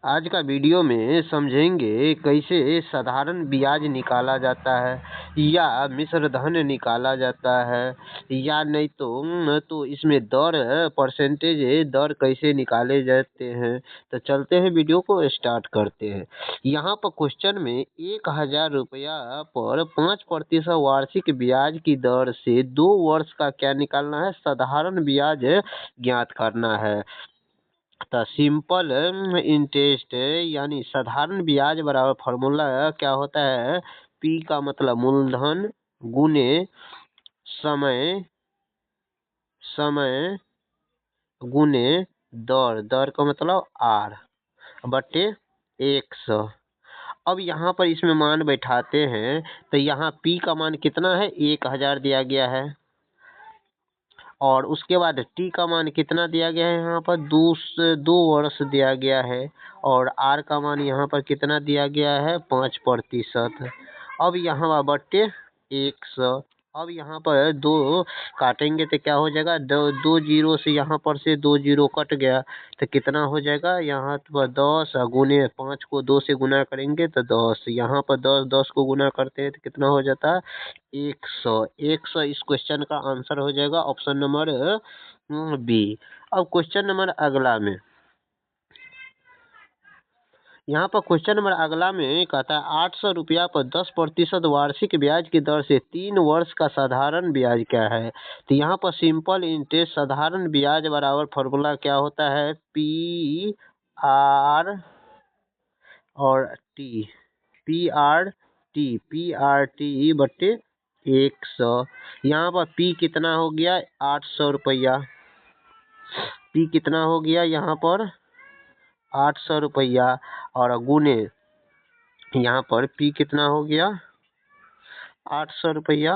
आज का वीडियो में समझेंगे कैसे साधारण ब्याज निकाला जाता है या मिश्र धन निकाला जाता है या नहीं तो इसमें दर परसेंटेज दर कैसे निकाले जाते हैं। तो चलते हैं वीडियो को स्टार्ट करते हैं। यहाँ पर क्वेश्चन में 1000 रुपया पर 5% वार्षिक ब्याज की दर से 2 वर्ष का क्या निकालना है, साधारण ब्याज ज्ञात करना है। तो सिंपल इंटरेस्ट यानी साधारण ब्याज बराबर फॉर्मूला क्या होता है, पी का मतलब मूलधन गुने समय समय गुने दर, दर का मतलब आर बटे 100। अब यहाँ पर इसमें मान बैठाते हैं तो यहाँ पी का मान कितना है, 1000 दिया गया है और उसके बाद टी का मान कितना दिया गया है, यहाँ पर 2 वर्ष दिया गया है और आर का मान यहाँ पर कितना दिया गया है, 5%। अब यहाँ बट्टे 100। अब यहाँ पर 2 काटेंगे तो क्या हो जाएगा, 2 जीरो से यहाँ पर से 2 जीरो कट गया तो कितना हो जाएगा, यहाँ पर 10 गुने 5 को 2 से गुना करेंगे तो 10, यहाँ पर 10 को गुना करते हैं तो कितना हो जाता है 100। इस क्वेश्चन का आंसर हो जाएगा ऑप्शन नंबर बी। अब क्वेश्चन नंबर अगला में, यहाँ पर क्वेश्चन नंबर अगला में कहता है 800 रुपया पर 10% वार्षिक ब्याज की दर से 3 वर्ष का साधारण ब्याज क्या है। तो यहाँ पर सिंपल इंटरेस्ट साधारण ब्याज बराबर फॉर्मूला क्या होता है, पी आर और टी, पी आर टी बट्टे 100। यहाँ पर पी कितना हो गया, 800 रुपया, पी कितना हो गया यहाँ पर 800 रुपया और गुने यहाँ पर पी कितना हो गया 800 रुपया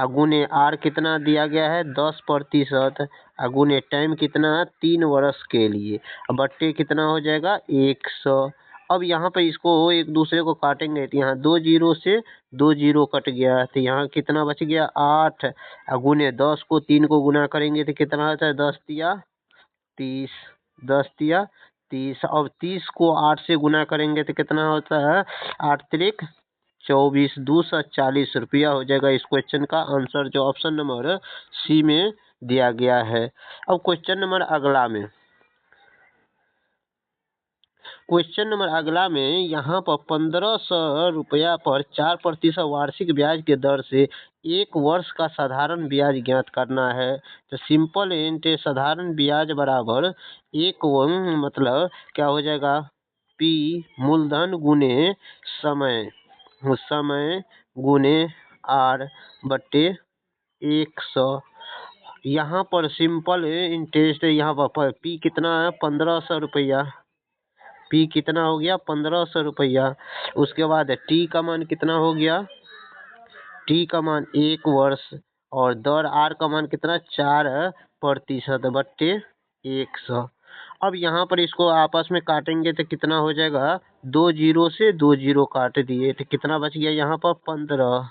गुने आर कितना दिया गया है 10% गुने टाइम कितना 3 वर्ष के लिए बट्टे कितना हो जाएगा 100। अब यहाँ पे इसको एक दूसरे को काटेंगे तो यहाँ 2 जीरो से 2 जीरो कट गया तो यहाँ कितना बच गया 8 गुने 10 को 3 को गुना करेंगे तो कितना होता है 10 तिया 30, 10 तिया 30। अब 30 को 8 से गुना करेंगे तो कितना होता है 8 त्रिक 24, 240 रुपया हो जाएगा इस क्वेश्चन का आंसर जो ऑप्शन नंबर सी में दिया गया है। अब क्वेश्चन नंबर अगला में यहाँ पर 1500 रुपया पर 4% वार्षिक ब्याज के दर से 1 वर्ष का साधारण ब्याज ज्ञात करना है। तो सिंपल इंटरेस्ट साधारण ब्याज बराबर मतलब क्या हो जाएगा, पी मूलधन गुने समय गुने आर बट्टे 100। यहाँ पर सिंपल इंटरेस्ट यहाँ पर पी कितना है 1500 रुपया, पी कितना हो गया 1500 रुपया। उसके बाद टी का मान कितना हो गया, टी का मान 1 वर्ष और दर आर का मान कितना 4% बट्टे 100। अब यहाँ पर इसको आपस में काटेंगे तो कितना हो जाएगा, 2 जीरो से 2 जीरो काट दिए तो कितना बच गया यहाँ पर 15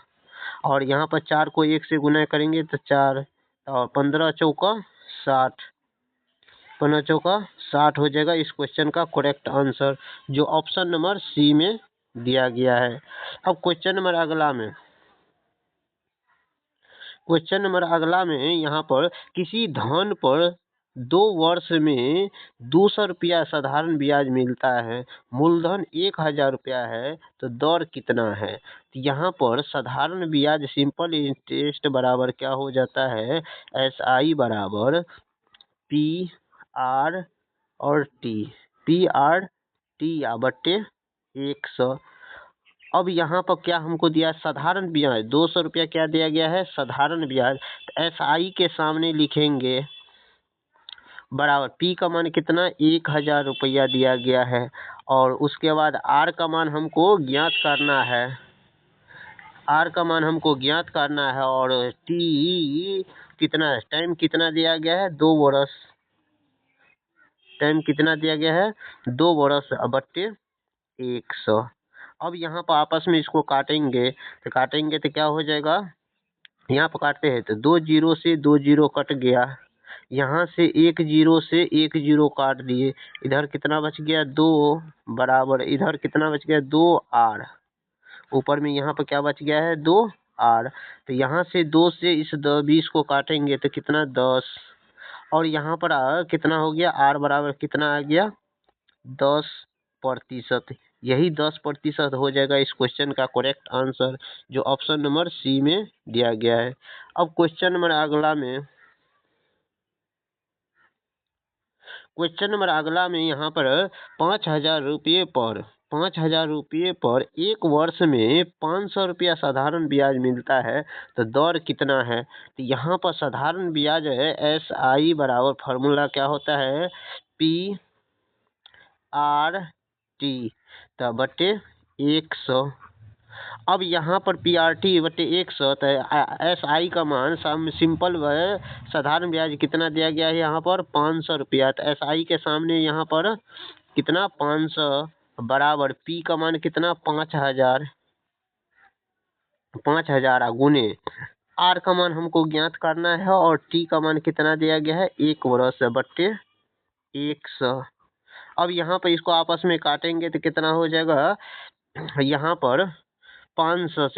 और यहाँ पर 4 को 1 से गुना करेंगे तो 4 और 15 चौका 60, 15 चौका 60 हो जाएगा इस क्वेश्चन का करेक्ट आंसर जो ऑप्शन नंबर सी में दिया गया है। अब क्वेश्चन नंबर अगला में यहाँ पर किसी धन पर 2 वर्ष में 200 रुपया साधारण ब्याज मिलता है, मूलधन 1000 रुपया है तो दर कितना है। तो यहाँ पर साधारण ब्याज सिंपल इंटरेस्ट बराबर क्या हो जाता है, SI बराबर पी आर और टी बट्टे 100। अब यहाँ पर क्या हमको दिया, साधारण ब्याज 200 रुपया क्या दिया गया है, साधारण ब्याज। तो SI के सामने लिखेंगे बराबर पी का मान कितना 1000 रुपया दिया गया है और उसके बाद आर का मान हमको ज्ञात करना है, और टी कितना टाइम कितना दिया गया है 2 वर्ष, टाइम कितना दिया गया है 2 वर्ष बट्टे 100। अब यहाँ पर आपस में इसको काटेंगे तो क्या हो जाएगा, यहाँ पर काटते हैं तो 2 जीरो से 2 जीरो कट गया यहाँ से एक जीरो से एक जीरो काट दिए, इधर कितना बच गया 2 बराबर, इधर कितना बच गया 2r, ऊपर में यहाँ पर क्या बच गया है 2r। तो यहाँ से 2 से इस 20 को काटेंगे तो कितना 10, और यहाँ पर कितना हो गया r बराबर कितना आ गया 10%। यही 10% हो जाएगा इस क्वेश्चन का करेक्ट आंसर, जो ऑप्शन नंबर सी में दिया गया है। अब क्वेश्चन नंबर अगला में यहाँ पर 5,000 रुपये पर 5,000 रुपये पर एक वर्ष में 500 रुपया साधारण ब्याज मिलता है, तो दर कितना है। तो यहाँ पर साधारण ब्याज है SI बराबर फार्मूला क्या होता है PRT तो बटे 100। अब यहाँ पर PRT बटे 100, तो SI का मान सिंपल साधारण ब्याज कितना दिया गया है यहाँ पर 500 रुपया, तो SI के सामने यहाँ पर कितना 500 बराबर P का मान कितना 5,000 गुने R का मान हमको ज्ञात करना है, और T का मान कितना दिया गया है 1 वर्ष बटे 100। अब यहाँ पर इसको आपस में काटेंगे तो कितना हो जाएगा, यहाँ पर 500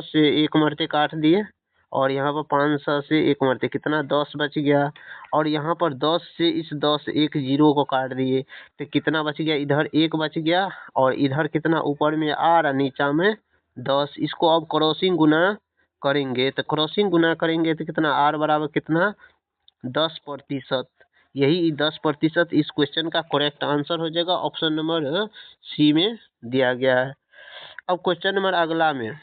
से एक मरते काट दिए, और यहाँ पर 500 से एक मरते कितना 10 बच गया, और यहाँ पर 10 से इस 10 एक जीरो को काट दिए तो कितना बच गया, इधर 1 बच गया, और इधर कितना ऊपर में r नीचा में 10। इसको अब क्रॉसिंग गुना करेंगे, तो क्रॉसिंग गुना करेंगे तो कितना r बराबर कितना 10%। यही 10% इस क्वेश्चन का करेक्ट आंसर हो जाएगा, ऑप्शन नंबर सी में दिया गया है। अब क्वेश्चन नंबर अगला में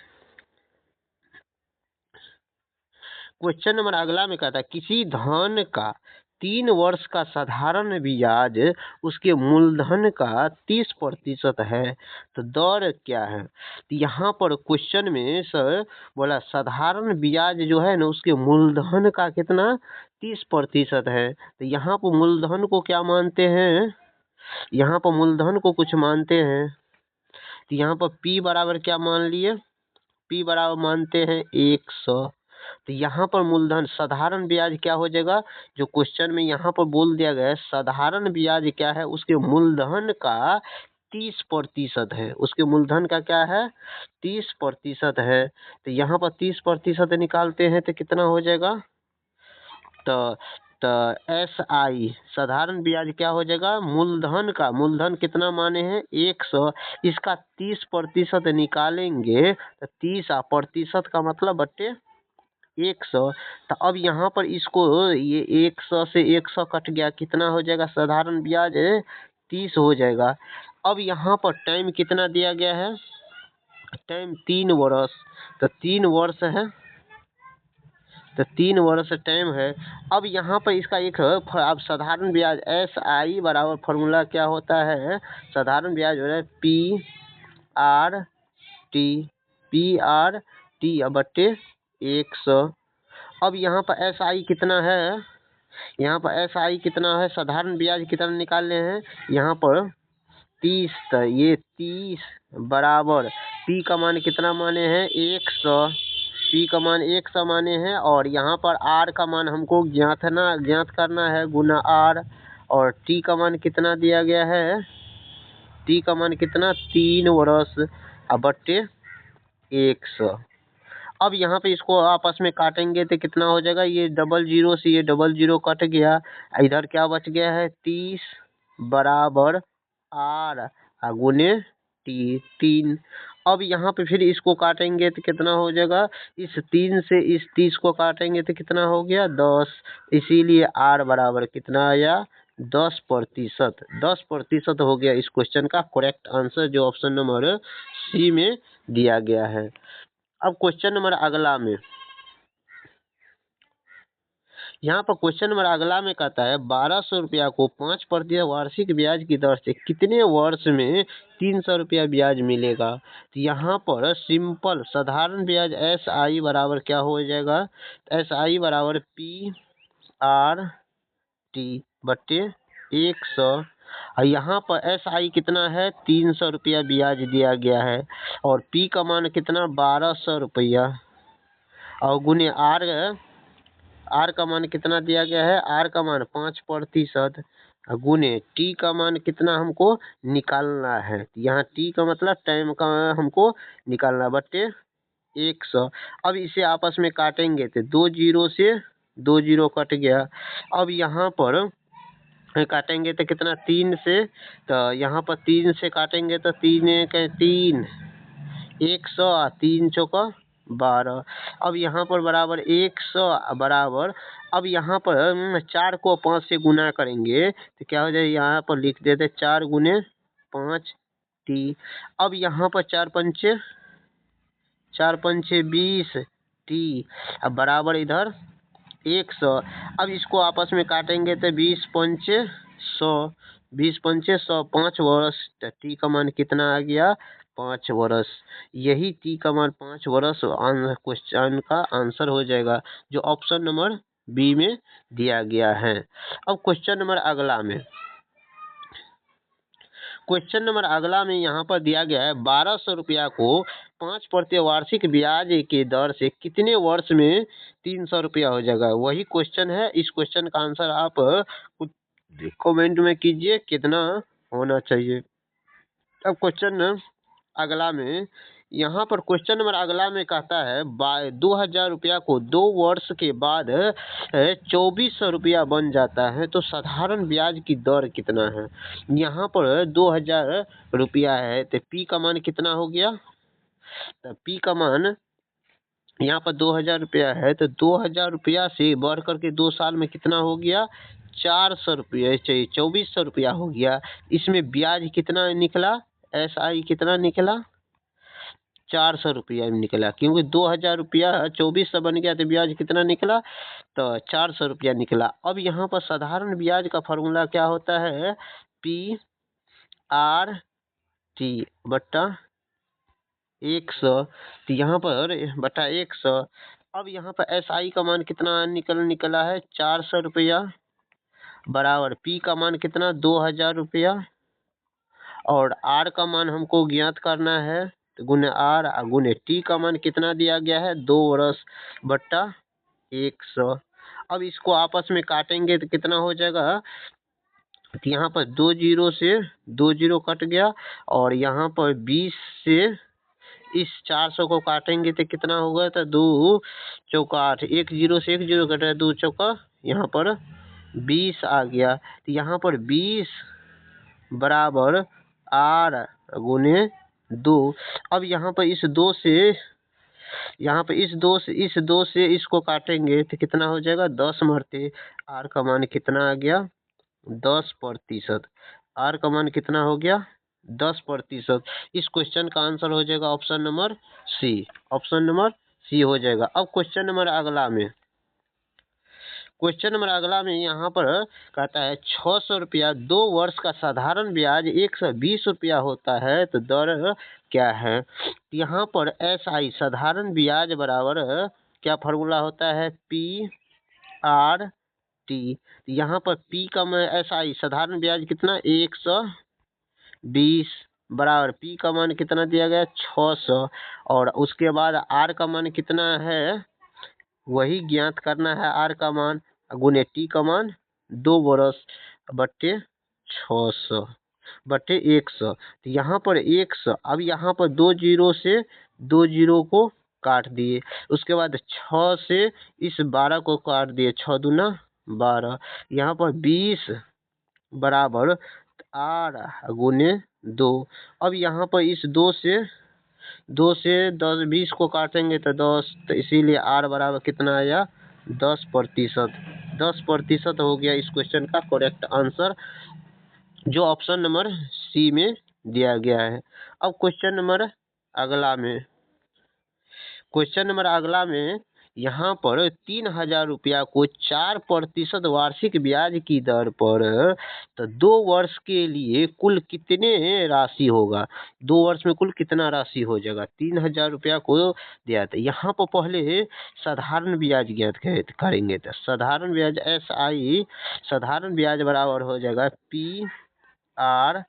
कहता है किसी धन का 3 वर्ष का साधारण ब्याज उसके मूलधन का 30% है, तो दर क्या है। तो यहाँ पर क्वेश्चन में सर बोला साधारण ब्याज जो है ना उसके मूलधन का कितना 30% है, तो यहाँ पर मूलधन को क्या मानते हैं, यहाँ पर मूलधन को कुछ मानते हैं, तो यहाँ पर P बराबर क्या मान लिए, P बराबर मानते हैं 100। तो यहाँ पर मूलधन साधारण ब्याज क्या हो जाएगा, जो क्वेश्चन में यहाँ पर बोल दिया गया है साधारण ब्याज क्या है उसके मूलधन का 30% है, उसके मूलधन का क्या है 30% है। तो यहाँ पर 30% निकालते हैं तो कितना हो जाएगा, तो SI साधारण ब्याज क्या हो जाएगा, मूलधन कितना माने हैं 100, इसका 30% निकालेंगे तो 30% का मतलब बटे 100। तो अब यहाँ पर इसको ये 100 से 100 कट गया, कितना हो जाएगा साधारण ब्याज 30 हो जाएगा। अब यहाँ पर टाइम कितना दिया गया है, टाइम 3 वर्ष, तो 3 वर्ष है, तो 3 वर्ष टाइम है। अब यहाँ पर इसका एक अब साधारण ब्याज SI बराबर फार्मूला क्या होता है, साधारण ब्याज हो रहा है PRT बटे 100। अब यहाँ पर SI कितना है, यहाँ पर SI कितना है, साधारण ब्याज कितना निकालने हैं यहाँ पर 30, तो ये 30 बराबर P का मान कितना माने हैं 100, P का मान 100 माने हैं, और यहाँ पर R का मान हमको ज्ञात करना है गुना R, और T का मान कितना दिया गया है, T का मान कितना 3 वर्ष बटे 100। अब यहाँ पे इसको आपस में काटेंगे तो कितना हो जाएगा, ये 00 से ये 00 कट गया, इधर क्या बच गया है 30 बराबर R गुने T 3। अब यहाँ पे फिर इसको काटेंगे तो कितना हो जाएगा, इस 3 से इस 30 को काटेंगे तो कितना हो गया 10, इसीलिए R बराबर कितना आया 10% हो गया इस क्वेश्चन का करेक्ट आंसर, जो ऑप्शन नंबर सी में दिया गया है। अब क्वेश्चन नंबर अगला में, यहाँ पर क्वेश्चन नंबर अगला में कहता है 1200 रुपया को 5% वार्षिक ब्याज की दर से कितने वर्ष में 300 रुपया ब्याज मिलेगा। तो यहाँ पर सिंपल साधारण ब्याज SI बराबर क्या हो जाएगा, SI बराबर PRT बटे 100, और यहाँ पर SI कितना है 300 रुपया ब्याज दिया गया है, और P का मान कितना 1200 रुपया, और गुने R आर का मान कितना दिया गया है, आर का मान 5% गुने टी का मान कितना हमको निकालना है, यहाँ टी का मतलब टाइम का हमको निकालना बटे 100। अब इसे आपस में काटेंगे तो 2 जीरो से 2 जीरो कट गया। अब यहाँ पर काटेंगे तो कितना 3 से, तो यहाँ पर 3 से काटेंगे तो 3 1 3 100 3 चौका 12। अब यहाँ पर बराबर 100 बराबर, अब यहाँ पर 4 को 5 से गुना करेंगे तो क्या हो जाए, यहाँ पर लिख देते 4 गुने 5 टी। अब यहाँ पर 4 पंचे 20 टी, अब बराबर इधर 100। अब इसको आपस में काटेंगे तो 20 पंचे 100, 20 पंचे 100, 5 वर्ष। तो टी का मान कितना आ गया, 5 वर्ष। यही टी का मान 5 वर्ष क्वेश्चन का आंसर हो जाएगा, जो ऑप्शन नंबर बी में दिया गया है। अब क्वेश्चन नंबर अगला में यहाँ पर दिया गया है 1200 रुपया को 5% वार्षिक ब्याज के दर से कितने वर्ष में 300 रुपया हो जाएगा। वही क्वेश्चन है। इस क्वेश्चन का आंसर आप कमेंट में कीजिए कितना होना चाहिए। अब क्वेश्चन अगला में, यहाँ पर क्वेश्चन नंबर अगला में कहता है 2000 रुपया को 2 वर्ष के बाद 2400 रुपया बन जाता है तो साधारण ब्याज की दर कितना है। यहाँ पर 2000 रुपया है तो पी का मान कितना हो गया, तो पी का मान यहाँ पर 2000 रुपया है तो 2000 रुपया से बढ़ करके 2 साल में कितना हो गया, 400 रुपया चाहिए 2400 रुपया हो गया। इसमें ब्याज कितना निकला, SI कितना निकला, 400 रुपया निकला, क्योंकि 2000 रुपया 2400 बन गया तो ब्याज कितना निकला, तो 400 रुपया निकला। अब यहाँ पर साधारण ब्याज का फॉर्मूला क्या होता है, PRT बट्टा 100, तो यहाँ पर बटा 100। अब यहाँ पर SI का मान कितना निकला है, 400 रुपया बराबर P का मान कितना 2000 रुपया, और R का मान हमको ज्ञात करना है तो गुने R गुने T का मान कितना दिया गया है 2 वर्ष बट्टा 100। अब इसको आपस में काटेंगे तो कितना हो जाएगा, तो यहाँ पर 2 जीरो से 2 जीरो कट गया, और यहाँ पर 20 से इस 400 को काटेंगे तो कितना होगा, तो 2 चौका 8, 1 जीरो से 1 जीरो कटा है 2 चौका, यहाँ पर 20 आ गया। तो यहाँ पर 20 बराबर R गुने 2। अब यहाँ पर इस 2 से इसको काटेंगे तो कितना हो जाएगा, 10 मरते R का मान कितना आ गया, 10%। R का मान कितना हो गया, 10%। इस क्वेश्चन का आंसर हो जाएगा option number C, option number C हो जाएगा। अब क्वेश्चन नंबर अगला में यहाँ पर कहता है 600 रुपया 2 वर्ष का साधारण ब्याज 120 रुपया होता है तो दर क्या है। यहाँ पर SI साधारण ब्याज बराबर क्या फॉर्मूला होता है, PRT। यहाँ पर P का SI साधारण ब्याज कितना 120 बराबर P का मान कितना दिया गया 600, और उसके बाद R का मान कितना है वही ज्ञात करना है, R का मान गुने T का मान 2 वर्ष बट्टे 600 बट्टे 100। तो यहाँ पर 100, अब यहाँ पर 2 जीरो से 2 जीरो को काट दिए, उसके बाद 6 से इस 12 को काट दिए, 6 दूना 12, यहाँ पर 20 बराबर R गुने 2। अब यहाँ पर इस 2 से 10 20 को काटेंगे तो 10, तो इसीलिए R बराबर कितना आया 10%। 10% हो गया इस क्वेश्चन का करेक्ट आंसर, जो ऑप्शन नंबर सी में दिया गया है। अब क्वेश्चन नंबर अगला में यहाँ पर 3000 रुपया को 4% वार्षिक ब्याज की दर पर तो 2 वर्ष के लिए कुल कितने राशि होगा, 2 वर्ष में कुल कितना राशि हो जाएगा। 3000 रुपया को दिया था, यहाँ पर पहले साधारण ब्याज ज्ञात करेंगे तो साधारण ब्याज SI साधारण ब्याज बराबर हो जाएगा PRT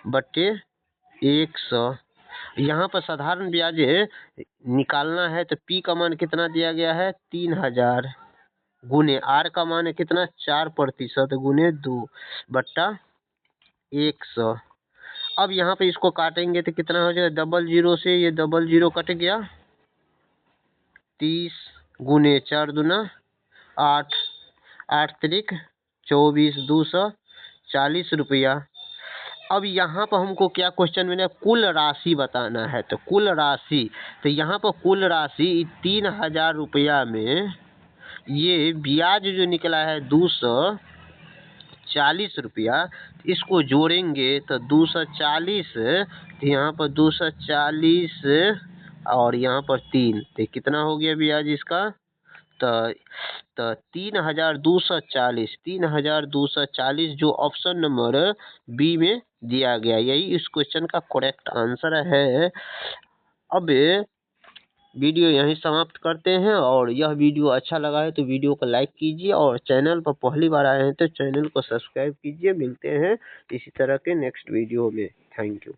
बट्टे 100। यहाँ पर साधारण ब्याज निकालना है तो P का मान कितना दिया गया है 3000 गुने R का मान है कितना 4% गुने 2 बट्टा 100। अब यहाँ पे इसको काटेंगे तो कितना हो जाएगा, डबल जीरो से ये डबल जीरो कट गया, 30 गुने 4 दूना 8, 8 त्रिक 24, 240 रुपया। अब यहाँ पर हमको क्या क्वेश्चन में कुल राशि बताना है, तो कुल राशि, तो यहाँ पर कुल राशि 3000 रुपया में ये ब्याज जो निकला है 240 रुपया, इसको जोड़ेंगे तो 240, तो यहाँ पर 240 और यहाँ पर 3, तो कितना हो गया ब्याज इसका, तो 3240 जो ऑप्शन नंबर बी में दिया गया, यही इस क्वेश्चन का करेक्ट आंसर है। अब वीडियो यहीं समाप्त करते हैं, और यह वीडियो अच्छा लगा है तो वीडियो को लाइक कीजिए, और चैनल पर पहली बार आए हैं तो चैनल को सब्सक्राइब कीजिए। मिलते हैं इसी तरह के नेक्स्ट वीडियो में। Thank you.